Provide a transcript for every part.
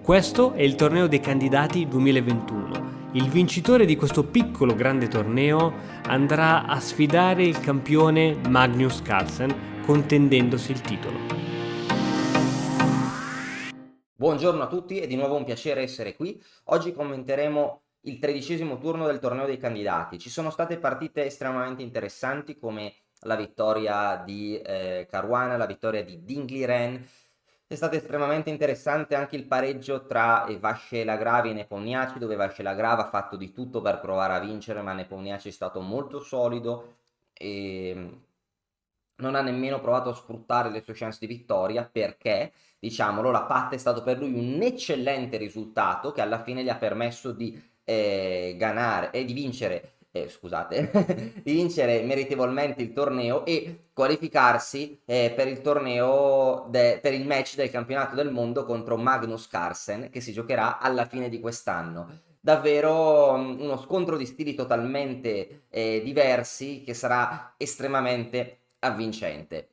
Questo è il torneo dei candidati 2021. Il vincitore di questo piccolo grande torneo andrà a sfidare il campione Magnus Carlsen, contendendosi il titolo. Buongiorno a tutti, è di nuovo un piacere essere qui. Oggi commenteremo il 13° turno del torneo dei candidati. Ci sono state partite estremamente interessanti come la vittoria di Caruana, la vittoria di Dingli Ren. È stato estremamente interessante anche il pareggio tra Vascelagrave e Nepomniachtchi, dove Vascelagrave ha fatto di tutto per provare a vincere, ma Nepomniachtchi è stato molto solido e non ha nemmeno provato a sfruttare le sue chance di vittoria perché, diciamolo, la patta è stato per lui un eccellente risultato che alla fine gli ha permesso di ganare e di vincere, scusate, di vincere meritevolmente il torneo e qualificarsi per il torneo, per il match del campionato del mondo contro Magnus Carlsen che si giocherà alla fine di quest'anno. Davvero uno scontro di stili totalmente diversi che sarà estremamente avvincente.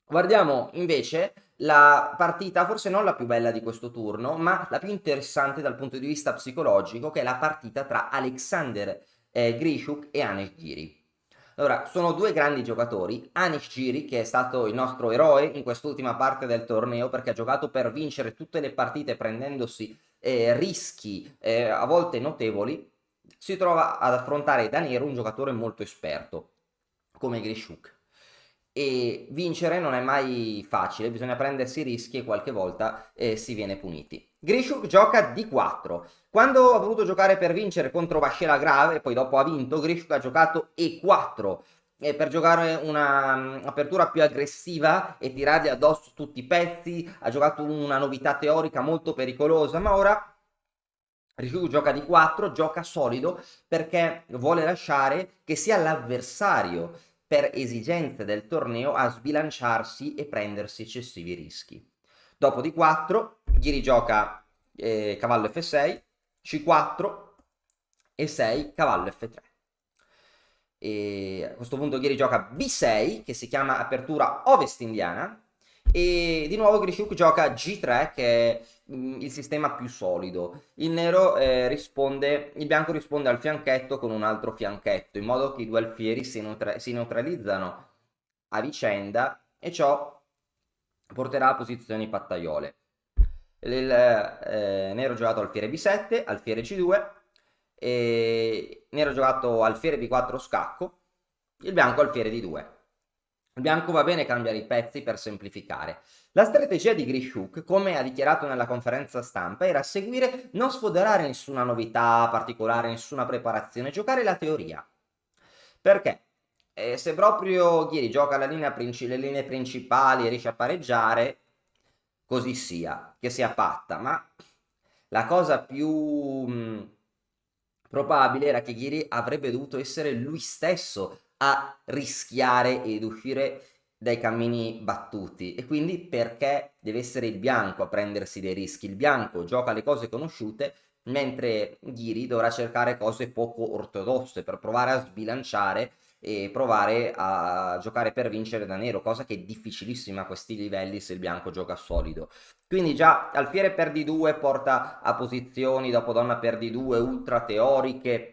Guardiamo invece la partita, forse non la più bella di questo turno, ma la più interessante dal punto di vista psicologico, che è la partita tra Alexander Grischuk e Anish Giri. Allora, sono due grandi giocatori. Anish Giri, che è stato il nostro eroe in quest'ultima parte del torneo, perché ha giocato per vincere tutte le partite prendendosi rischi a volte notevoli, si trova ad affrontare da nero un giocatore molto esperto come Grischuk. E vincere non è mai facile, bisogna prendersi rischi e qualche volta si viene puniti. Grischuk gioca D4. Quando ha voluto giocare per vincere contro Vascelagrave e poi dopo ha vinto, Grischuk ha giocato E4 per giocare una apertura più aggressiva e tirargli addosso tutti i pezzi. Ha giocato una novità teorica molto pericolosa, ma ora Grischuk gioca D4, gioca solido perché vuole lasciare che sia l'avversario per esigenze del torneo a sbilanciarsi e prendersi eccessivi rischi. Dopo D4, Ghiri gioca cavallo F6, C4 e 6, cavallo F3. E a questo punto Ghiri gioca B6, che si chiama apertura ovest indiana, e di nuovo Grischuk gioca G3, che è il sistema più solido. Il nero il bianco risponde al fianchetto con un altro fianchetto, in modo che i due alfieri si neutralizzano a vicenda e ciò porterà a posizioni pattaiole. Il nero ha giocato alfiere B7, alfiere C2, e nero ha giocato alfiere B4 scacco, il bianco alfiere D2. Il bianco va bene cambiare i pezzi per semplificare. La strategia di Grischuk, come ha dichiarato nella conferenza stampa, era seguire, non sfoderare nessuna novità particolare, nessuna preparazione, giocare la teoria. Perché? Se proprio Ghiri gioca le linee principali e riesce a pareggiare, così sia, che sia patta, ma la cosa più probabile era che Ghiri avrebbe dovuto essere lui stesso a rischiare ed uscire dai cammini battuti, e quindi perché deve essere il bianco a prendersi dei rischi? Il bianco gioca le cose conosciute, mentre Ghiri dovrà cercare cose poco ortodosse per provare a sbilanciare e provare a giocare per vincere da nero, cosa che è difficilissima a questi livelli se il bianco gioca solido. Quindi già alfiere per D2 porta a posizioni dopo donna per D2 ultra teoriche,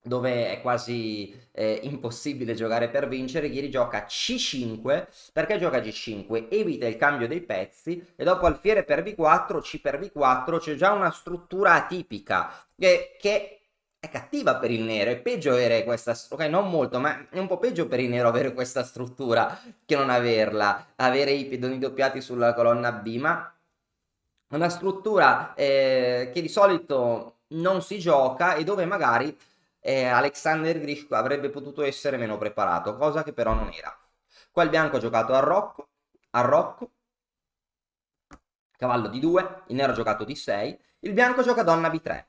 dove è quasi impossibile giocare per vincere. Ghiri gioca C5. Perché gioca G5? Evita il cambio dei pezzi, e dopo alfiere per B4, C per B4, c'è già una struttura atipica che è cattiva per il nero. È peggio avere questa, ok, non molto, ma è un po' peggio per il nero avere questa struttura che non averla, avere i pedoni doppiati sulla colonna B, ma una struttura che di solito non si gioca e dove magari Alexander Grischuk avrebbe potuto essere meno preparato, cosa che però non era. Qua il bianco ha giocato a Rocco, cavallo D2, il nero ha giocato D6, il bianco gioca donna B3.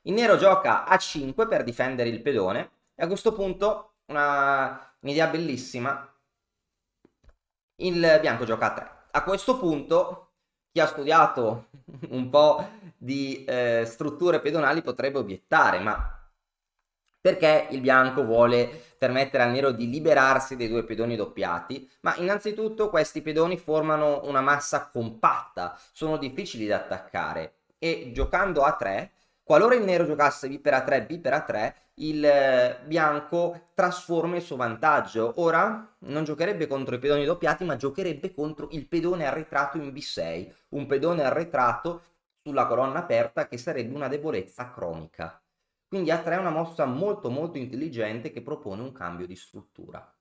Il nero gioca A5 per difendere il pedone, e a questo punto un'idea bellissima, il bianco gioca A3. A questo punto chi ha studiato un po' di strutture pedonali potrebbe obiettare, ma perché il bianco vuole permettere al nero di liberarsi dei due pedoni doppiati, ma innanzitutto questi pedoni formano una massa compatta, sono difficili da attaccare e giocando a 3, qualora il nero giocasse b per a3, b per a3, il bianco trasforma il suo vantaggio. Ora non giocherebbe contro i pedoni doppiati, ma giocherebbe contro il pedone arretrato in b6, un pedone arretrato sulla colonna aperta che sarebbe una debolezza cronica. Quindi A3 è una mossa molto molto intelligente che propone un cambio di struttura.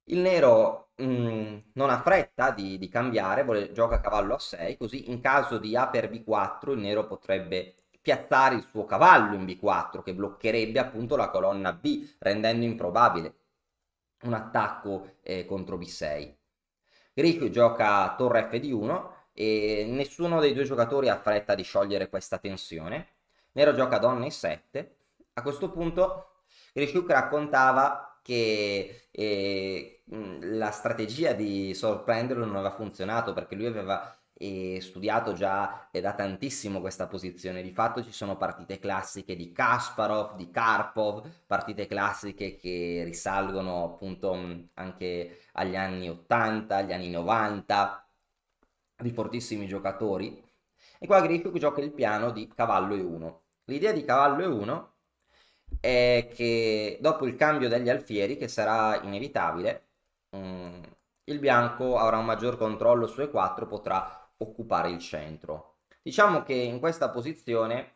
Il nero non ha fretta di cambiare, gioca cavallo a 6, così in caso di A per B4 il nero potrebbe piazzare il suo cavallo in B4 che bloccherebbe appunto la colonna B, rendendo improbabile un attacco contro B6. Grigio gioca torre F1 e nessuno dei due giocatori ha fretta di sciogliere questa tensione. Nero gioca donna E7. A questo punto Grishuk raccontava che la strategia di sorprenderlo non aveva funzionato perché lui aveva studiato già da tantissimo questa posizione. Di fatto ci sono partite classiche di Kasparov, di Karpov, partite classiche che risalgono appunto anche agli anni 80, agli anni 90, di fortissimi giocatori. E qua Grishuk gioca il piano di cavallo E1. L'idea di cavallo E1 è che dopo il cambio degli alfieri, che sarà inevitabile, il bianco avrà un maggior controllo su E4, potrà occupare il centro. Diciamo che in questa posizione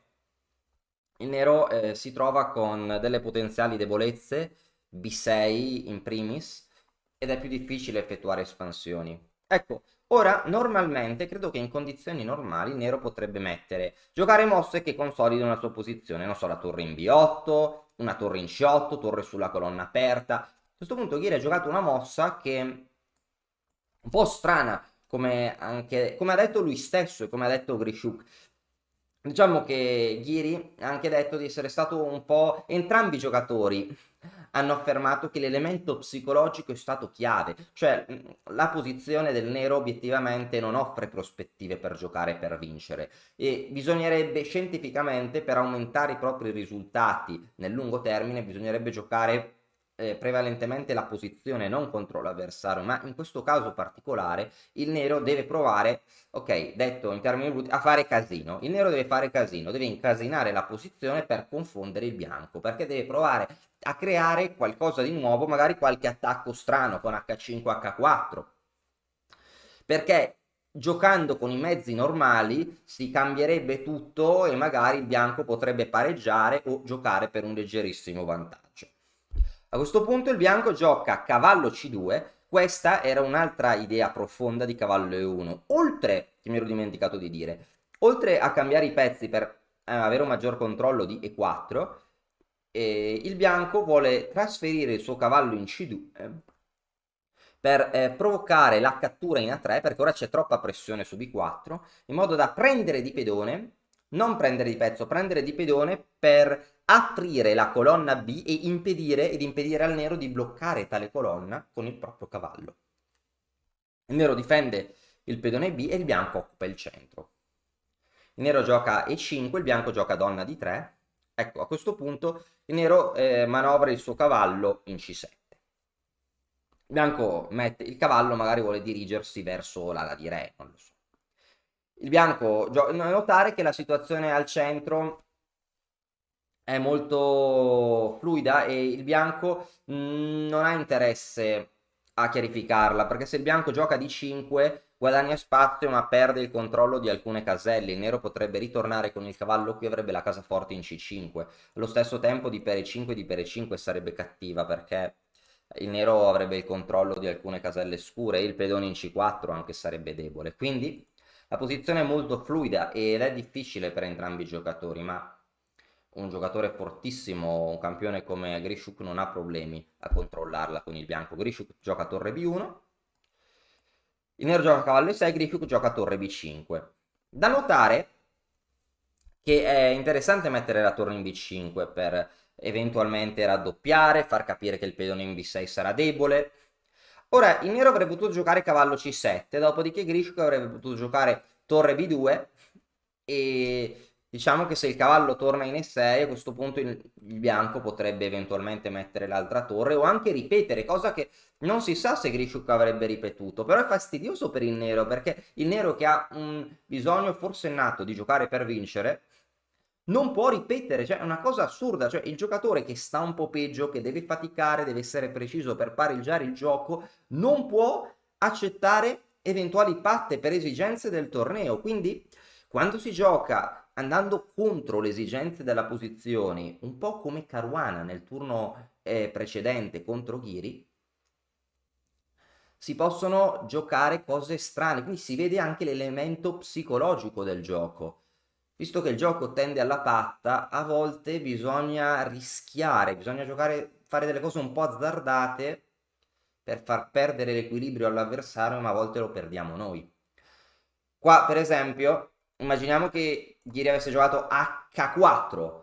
il nero si trova con delle potenziali debolezze, B6 in primis, ed è più difficile effettuare espansioni. Ecco, ora normalmente credo che in condizioni normali il nero potrebbe giocare mosse che consolidano la sua posizione, non so, la torre in B8, una torre in C8, torre sulla colonna aperta. A questo punto Ghiri ha giocato una mossa che è un po' strana, come ha detto lui stesso e come ha detto Grishuk. Diciamo che Ghiri ha anche detto di essere stato un po'. Entrambi i giocatori hanno affermato che l'elemento psicologico è stato chiave, cioè la posizione del nero obiettivamente non offre prospettive per giocare per vincere e bisognerebbe scientificamente, per aumentare i propri risultati nel lungo termine, bisognerebbe giocare prevalentemente la posizione non contro l'avversario, ma in questo caso particolare il nero deve provare, ok, detto in termini brutti, a fare casino. Il nero deve fare casino, deve incasinare la posizione per confondere il bianco, perché deve provare a creare qualcosa di nuovo, magari qualche attacco strano con H5, H4, perché giocando con i mezzi normali si cambierebbe tutto e magari il bianco potrebbe pareggiare o giocare per un leggerissimo vantaggio. A questo punto il bianco gioca cavallo C2, questa era un'altra idea profonda di cavallo E1, oltre, che mi ero dimenticato di dire, oltre a cambiare i pezzi per avere un maggior controllo di E4, il bianco vuole trasferire il suo cavallo in C2 per provocare la cattura in A3, perché ora c'è troppa pressione su B4, in modo da prendere di pedone, non prendere di pezzo, prendere di pedone per aprire la colonna B e impedire al nero di bloccare tale colonna con il proprio cavallo. Il nero difende il pedone B e il bianco occupa il centro. Il nero gioca E5, il bianco gioca donna D3. Ecco, a questo punto il nero manovra il suo cavallo in C7. Il bianco mette il cavallo, magari vuole dirigersi verso l'ala di re, non lo so. Il bianco, notare che la situazione al centro è molto fluida e il bianco non ha interesse a chiarificarla, perché se il bianco gioca di 5 guadagna spazio ma perde il controllo di alcune caselle. Il nero potrebbe ritornare con il cavallo qui, avrebbe la casaforte in C5. Allo stesso tempo di per E5 di per E5 sarebbe cattiva, perché il nero avrebbe il controllo di alcune caselle scure e il pedone in C4 anche sarebbe debole. Quindi la posizione è molto fluida ed è difficile per entrambi i giocatori, ma un giocatore fortissimo, un campione come Grishuk non ha problemi a controllarla con il bianco. Grishuk gioca torre B1, il nero gioca cavallo E6, Grishuk gioca torre B5. Da notare che è interessante mettere la torre in B5 per eventualmente raddoppiare, far capire che il pedone in B6 sarà debole. Ora, il nero avrebbe potuto giocare cavallo C7, dopodiché Grishuk avrebbe potuto giocare torre B2 e Diciamo che se il cavallo torna in E6, a questo punto il bianco potrebbe eventualmente mettere l'altra torre o anche ripetere, cosa che non si sa se Grishuk avrebbe ripetuto, però è fastidioso per il nero, perché il nero che ha un bisogno forse nato di giocare per vincere, non può ripetere, cioè è una cosa assurda, cioè il giocatore che sta un po' peggio, che deve faticare, deve essere preciso per pareggiare il gioco, non può accettare eventuali patte per esigenze del torneo, quindi quando si gioca andando contro le esigenze della posizione, un po' come Caruana nel turno precedente contro Ghiri, si possono giocare cose strane, quindi si vede anche l'elemento psicologico del gioco. Visto che il gioco tende alla patta, a volte bisogna rischiare, bisogna giocare, fare delle cose un po' azzardate per far perdere l'equilibrio all'avversario, ma a volte lo perdiamo noi. Qua, per esempio, immaginiamo che Ghiri avesse giocato H4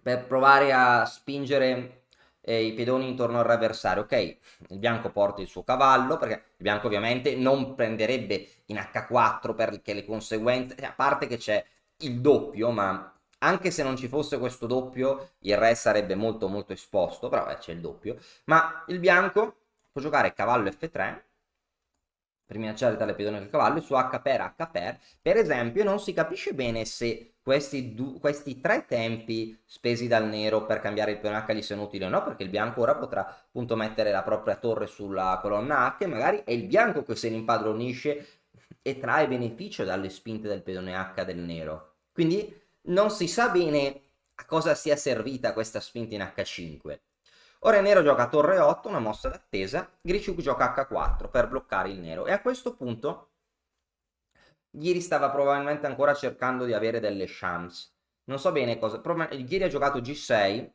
per provare a spingere i pedoni intorno al re avversario. Ok, il bianco porta il suo cavallo, perché il bianco ovviamente non prenderebbe in H4 perché le conseguenze, a parte che c'è il doppio, ma anche se non ci fosse questo doppio, il re sarebbe molto molto esposto, però c'è il doppio. Ma il bianco può giocare cavallo F3 per minacciare tale pedone del cavallo, su H per esempio, non si capisce bene se questi tre tempi spesi dal nero per cambiare il peone H gli siano utili o no, perché il bianco ora potrà appunto mettere la propria torre sulla colonna H e magari è il bianco che se ne impadronisce e trae beneficio dalle spinte del pedone H del nero. Quindi non si sa bene a cosa sia servita questa spinta in H5. Ora il nero gioca torre 8, una mossa d'attesa, Grishuk gioca H4 per bloccare il nero e a questo punto Ghiri stava probabilmente ancora cercando di avere delle chance. Non so bene cosa... Ghiri ha giocato G6,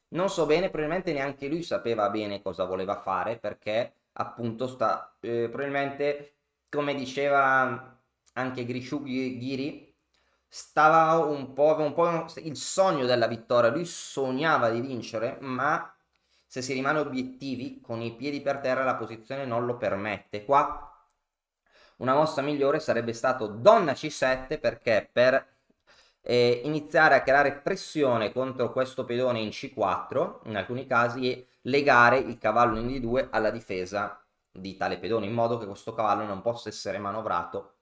non so bene, probabilmente neanche lui sapeva bene cosa voleva fare perché appunto probabilmente, come diceva anche Grishuk Ghiri, aveva un po' il sogno della vittoria, lui sognava di vincere, ma se si rimane obiettivi con i piedi per terra la posizione non lo permette. Qua una mossa migliore sarebbe stato donna C7 perché per iniziare a creare pressione contro questo pedone in C4 in alcuni casi e legare il cavallo in D2 alla difesa di tale pedone in modo che questo cavallo non possa essere manovrato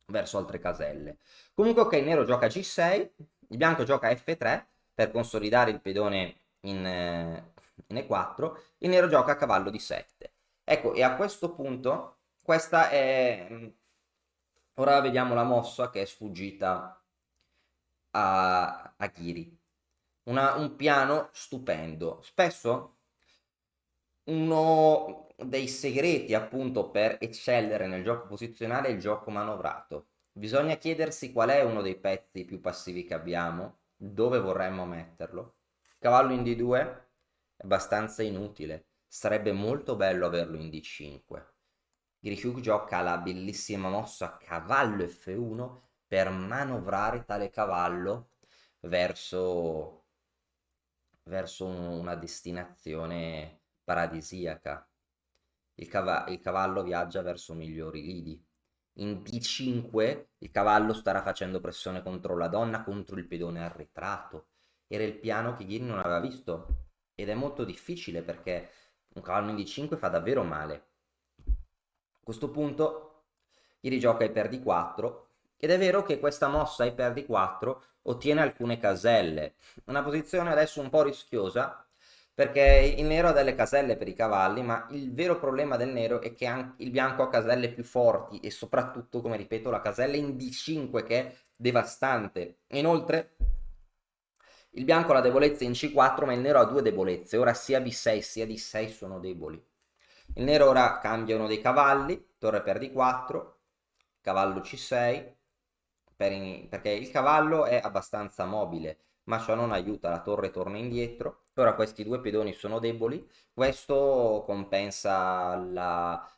verso altre caselle. Comunque ok, il nero gioca G6, il bianco gioca F3 per consolidare il pedone in E4, il nero gioca a cavallo D7. Ecco, e a questo punto, questa è... Ora vediamo la mossa che è sfuggita a Ghiri. Un piano stupendo. Spesso uno dei segreti appunto per eccellere nel gioco posizionale è il gioco manovrato. Bisogna chiedersi qual è uno dei pezzi più passivi che abbiamo, dove vorremmo metterlo. Cavallo in D2 è abbastanza inutile, sarebbe molto bello averlo in D5. Grishuk gioca la bellissima mossa cavallo F1 per manovrare tale cavallo verso, verso una destinazione paradisiaca. Il cavallo viaggia verso migliori lidi. In D5 il cavallo starà facendo pressione contro la donna, contro il pedone arretrato. Era il piano che ieri non aveva visto. Ed è molto difficile perché un cavallo in D5 fa davvero male. A questo punto ieri gioca e per D4 ed è vero che questa mossa e per D4 ottiene alcune caselle. Una posizione adesso un po' rischiosa perché il nero ha delle caselle per i cavalli, ma il vero problema del nero è che anche il bianco ha caselle più forti e soprattutto, come ripeto, la casella in D5 che è devastante. Inoltre, il bianco ha la debolezza in C4, ma il nero ha due debolezze. Ora sia B6 sia D6 sono deboli. Il nero ora cambia uno dei cavalli, torre per D4, cavallo C6, perché il cavallo è abbastanza mobile, ma ciò non aiuta, la torre torna indietro. Ora questi due pedoni sono deboli, questo compensa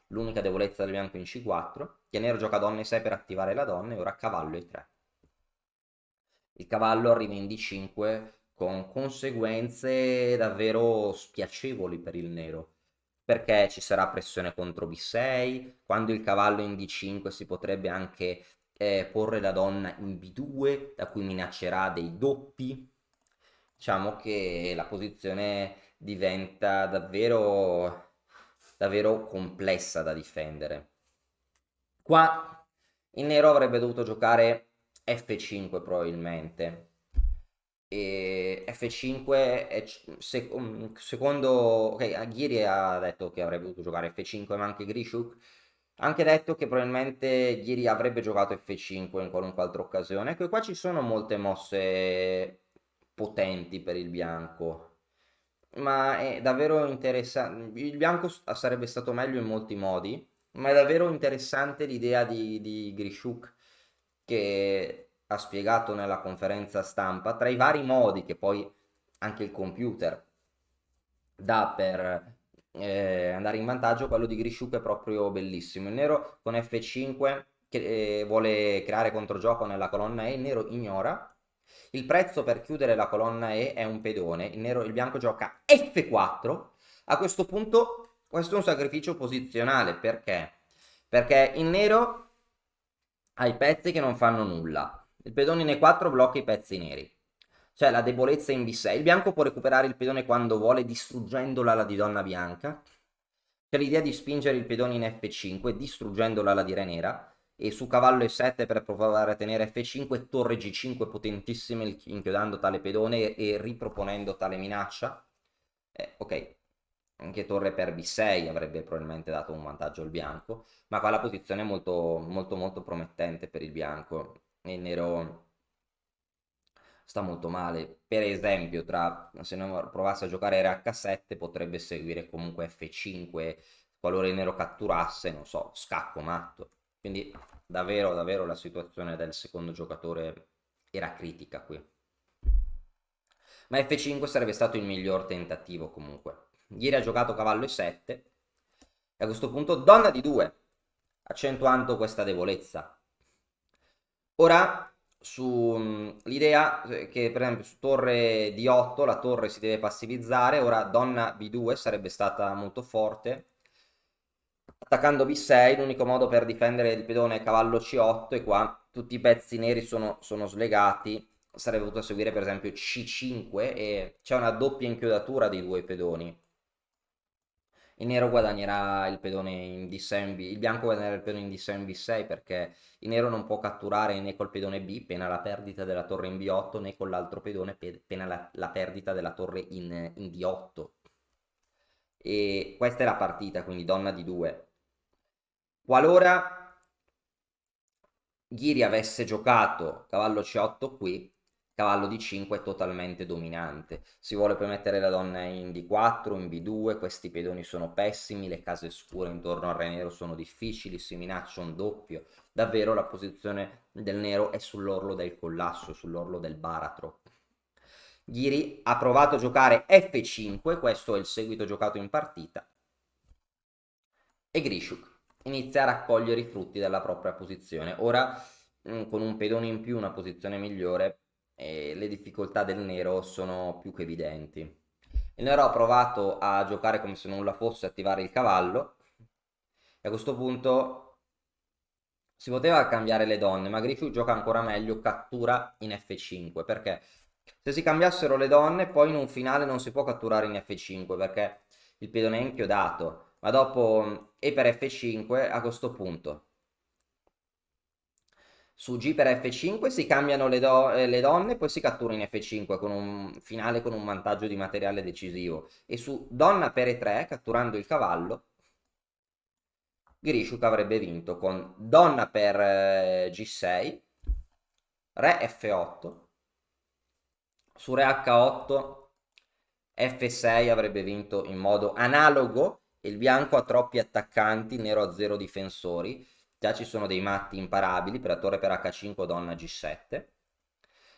l'unica debolezza del bianco in C4, che il nero gioca donna E6 per attivare la donna e ora cavallo E3. Il cavallo arriva in D5 con conseguenze davvero spiacevoli per il nero, perché ci sarà pressione contro B6, quando il cavallo in D5 si potrebbe anche porre la donna in B2, da cui minaccerà dei doppi. Diciamo che la posizione diventa davvero, davvero complessa da difendere. Qua il nero avrebbe dovuto giocare F5 probabilmente. E F5 è secondo, ok, Ghiri ha detto che avrebbe dovuto giocare F5, ma anche Grishuk ha anche detto che probabilmente Ghiri avrebbe giocato F5 in qualunque altra occasione. Ecco, qua ci sono molte mosse potenti per il bianco, ma è davvero interessante. Il bianco sarebbe stato meglio in molti modi, ma è davvero interessante l'idea di Grishuk, che ha spiegato nella conferenza stampa, tra i vari modi che poi anche il computer dà per andare in vantaggio. Quello di Grishuk è proprio bellissimo. Il nero con F5 che vuole creare controgioco nella colonna E, il nero ignora. Il prezzo per chiudere la colonna E è un pedone, il bianco gioca F4. A questo punto questo è un sacrificio posizionale, perché? Perché il nero ha i pezzi che non fanno nulla. Il pedone in E4 blocca i pezzi neri. C'è la debolezza in B6. Il bianco può recuperare il pedone quando vuole, distruggendo l'ala di donna bianca. C'è l'idea di spingere il pedone in F5, distruggendo l'ala di re nera. E su cavallo E7 per provare a tenere F5, torre G5 potentissime, inchiodando tale pedone e riproponendo tale minaccia. Ok, anche torre per B6 avrebbe probabilmente dato un vantaggio al bianco, ma qua la posizione è molto molto molto promettente per il bianco. E il nero sta molto male. Per esempio, se non provasse a giocare re H7 potrebbe seguire comunque F5 qualora il nero catturasse, non so, scacco matto. Quindi davvero davvero la situazione del secondo giocatore era critica qui. Ma F5 sarebbe stato il miglior tentativo comunque. Ieri ha giocato cavallo E7 e a questo punto donna di 2, accentuando questa debolezza. Ora l'idea che per esempio su torre D8 la torre si deve passivizzare, ora donna B2 sarebbe stata molto forte. Attaccando B6 l'unico modo per difendere il pedone è cavallo C8 e qua tutti i pezzi neri sono slegati. Sarebbe potuto seguire per esempio C5 e c'è una doppia inchiodatura dei due pedoni. Il nero guadagnerà il pedone in D6 il bianco guadagnerà il pedone in D6 in B6, perché il nero non può catturare né col pedone B, pena la perdita della torre in B8, né con l'altro pedone, pena la perdita della torre in D8. E questa è la partita, quindi donna di 2. Qualora Ghiri avesse giocato cavallo C8 qui, cavallo D5 è totalmente dominante. Si vuole poi mettere la donna in D4, in B2, questi pedoni sono pessimi, le case scure intorno al re nero sono difficili, si minaccia un doppio. Davvero la posizione del nero è sull'orlo del collasso, sull'orlo del baratro. Ghiri ha provato a giocare F5, questo è il seguito giocato in partita, e Grishuk inizia a raccogliere i frutti della propria posizione. Ora, con un pedone in più, una posizione migliore, le difficoltà del nero sono più che evidenti. Il nero ha provato a giocare come se nulla fosse, attivare il cavallo, e a questo punto si poteva cambiare le donne, ma Grishuk gioca ancora meglio, cattura in F5, perché se si cambiassero le donne, poi in un finale non si può catturare in F5, perché il pedone è inchiodato, ma dopo E per F5 a questo punto su G per F5 si cambiano le donne, poi si cattura in F5 con un finale con un vantaggio di materiale decisivo, e su donna per E3 catturando il cavallo Grishuk avrebbe vinto con donna per G6, re F8, su re H8 F6 avrebbe vinto in modo analogo. Il bianco ha troppi attaccanti, il nero ha 0 difensori. Già ci sono dei matti imparabili per la torre per H5 donna G7.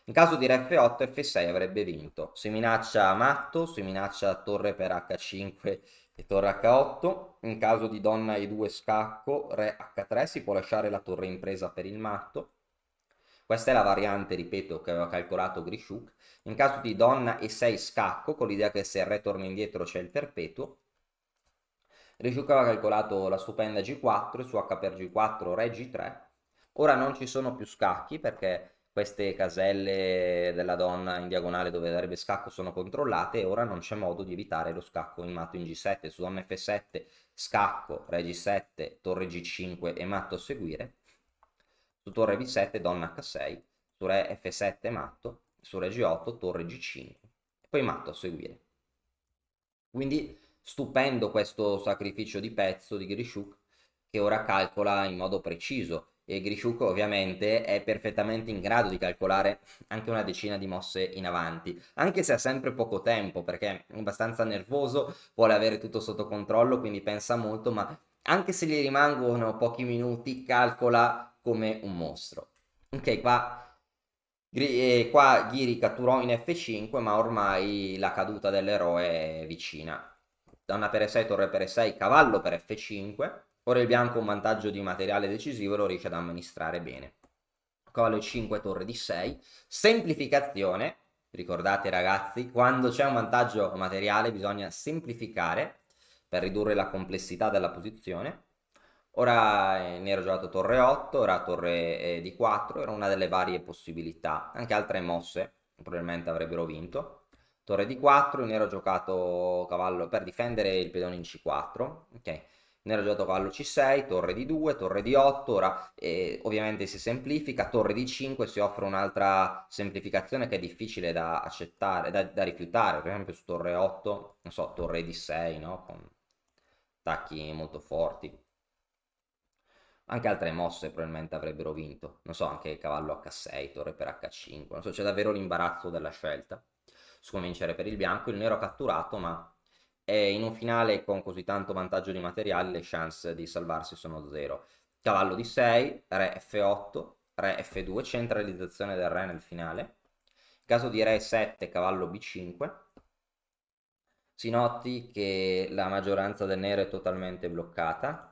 In caso di re F8 F6 avrebbe vinto. Si minaccia matto, si minaccia torre per H5 e torre H8. In caso di donna E2 scacco, re H3 si può lasciare la torre in presa per il matto. Questa è la variante, ripeto, che aveva calcolato Grishuk. In caso di donna E6 scacco, con l'idea che se il re torna indietro c'è il perpetuo, Grishuk aveva calcolato la stupenda G4 e su H per G4 re G3, Ora non ci sono più scacchi perché queste caselle della donna in diagonale dove darebbe scacco sono controllate e ora non c'è modo di evitare lo scacco in matto in G7. Su donna F7, scacco, re G7, torre G5 e matto a seguire. Su torre B7, donna H6, su re F7 matto, su re G8, torre G5 e poi matto a seguire. Quindi stupendo questo sacrificio di pezzo di Grishuk che ora calcola in modo preciso e Grishuk ovviamente è perfettamente in grado di calcolare anche una decina di mosse in avanti, anche se ha sempre poco tempo perché è abbastanza nervoso, vuole avere tutto sotto controllo, quindi pensa molto, ma anche se gli rimangono pochi minuti calcola come un mostro. Ok, qua Ghiri catturò in F5, ma ormai la caduta dell'eroe è vicina. Donna per E6, torre per E6, cavallo per F5. Ora il bianco un vantaggio di materiale decisivo e lo riesce ad amministrare bene. Cavallo E5, torre D6. Semplificazione. Ricordate ragazzi, quando c'è un vantaggio materiale bisogna semplificare per ridurre la complessità della posizione. Ora nero ha giocato torre 8, ora torre D4, era una delle varie possibilità. Anche altre mosse probabilmente avrebbero vinto. Torre D4, il nero ha giocato cavallo per difendere il pedone in C4. Ok, il nero ha giocato cavallo C6, torre D2, torre D8, ora ovviamente si semplifica, torre D5 si offre un'altra semplificazione che è difficile da accettare, da rifiutare, per esempio su torre 8, non so, torre D6, no? Con attacchi molto forti. Anche altre mosse probabilmente avrebbero vinto. Non so, anche cavallo H6, torre per H5. Non so, c'è davvero l'imbarazzo della scelta su come vincere per il bianco. Il nero ha catturato, ma in un finale con così tanto vantaggio di materiali le chance di salvarsi sono zero. Cavallo di 6, re F8, re F2, centralizzazione del re nel finale. In caso di re 7, cavallo B5. Si noti che la maggioranza del nero è totalmente bloccata.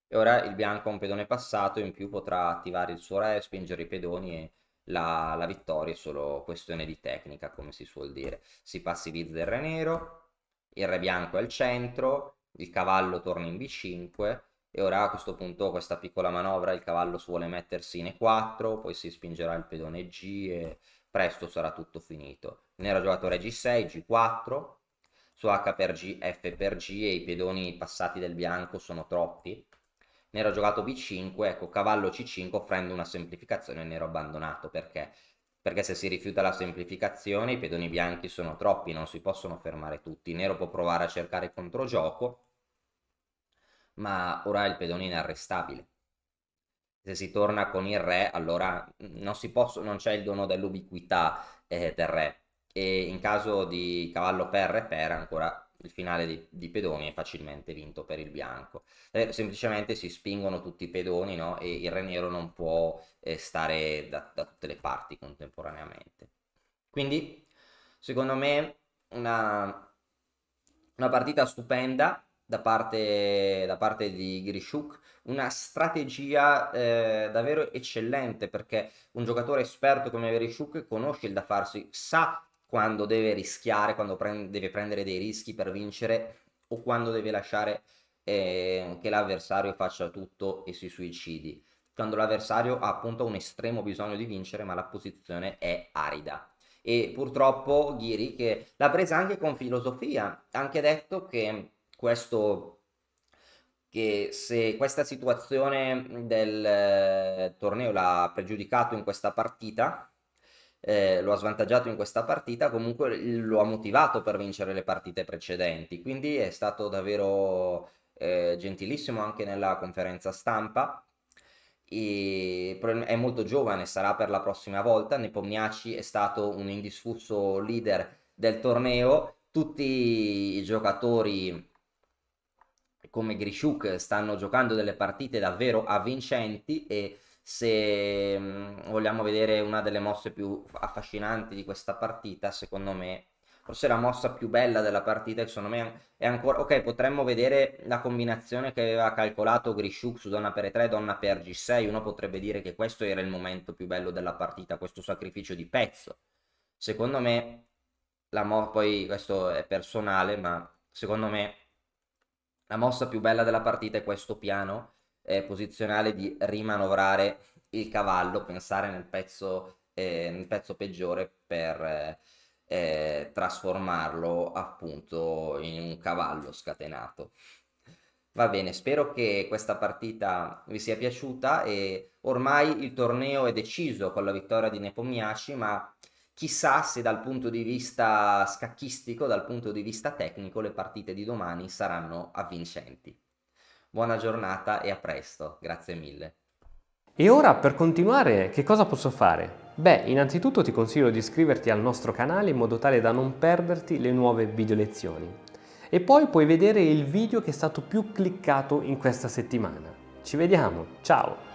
E ora il bianco ha un pedone passato, in più potrà attivare il suo re, spingere i pedoni e la vittoria è solo questione di tecnica, come si suol dire. Si passivizza il re nero, il re bianco è al centro, il cavallo torna in B5 e ora a questo punto questa piccola manovra il cavallo vuole mettersi in E4, poi si spingerà il pedone G e presto sarà tutto finito. Il nero ha giocato re G6, G4, su H per G, F per G e i pedoni passati del bianco sono troppi. Nero ha giocato B5, ecco, cavallo C5 offrendo una semplificazione, nero abbandonato, perché? Perché se si rifiuta la semplificazione i pedoni bianchi sono troppi, non si possono fermare tutti, nero può provare a cercare controgioco, ma ora il pedone è inarrestabile. Se si torna con il re, allora non c'è il dono dell'ubiquità del re, e in caso di cavallo per ancora il finale di pedoni è facilmente vinto per il bianco. Semplicemente si spingono tutti i pedoni, no? E il re nero non può stare da tutte le parti contemporaneamente. Quindi, secondo me, una partita stupenda da parte di Grishuk, una strategia davvero eccellente perché un giocatore esperto come Grishuk conosce il da farsi, sa quando deve rischiare, quando deve prendere dei rischi per vincere o quando deve lasciare che l'avversario faccia tutto e si suicidi. Quando l'avversario ha appunto un estremo bisogno di vincere ma la posizione è arida. E purtroppo Ghiri, che l'ha presa anche con filosofia, ha anche detto che se questa situazione del torneo l'ha pregiudicato in questa partita, lo ha svantaggiato in questa partita, comunque lo ha motivato per vincere le partite precedenti. Quindi è stato davvero gentilissimo anche nella conferenza stampa. È molto giovane, sarà per la prossima volta. Nepomniachtchi è stato un indiscusso leader del torneo. Tutti i giocatori come Grishuk stanno giocando delle partite davvero avvincenti e se vogliamo vedere una delle mosse più affascinanti di questa partita, secondo me, forse la mossa più bella della partita, che secondo me è ancora... Ok, potremmo vedere la combinazione che aveva calcolato Grishuk su donna per E3, donna per G6, uno potrebbe dire che questo era il momento più bello della partita, questo sacrificio di pezzo. Secondo me, poi questo è personale, ma secondo me la mossa più bella della partita è questo piano posizionale di rimanovrare il cavallo, pensare nel pezzo peggiore per trasformarlo appunto in un cavallo scatenato. Va bene, spero che questa partita vi sia piaciuta e ormai il torneo è deciso con la vittoria di Nepomniachtchi, ma chissà se dal punto di vista scacchistico, dal punto di vista tecnico, le partite di domani saranno avvincenti. Buona giornata e a presto, grazie mille. E ora per continuare che cosa posso fare? Beh, innanzitutto ti consiglio di iscriverti al nostro canale in modo tale da non perderti le nuove video lezioni. E poi puoi vedere il video che è stato più cliccato in questa settimana. Ci vediamo, ciao!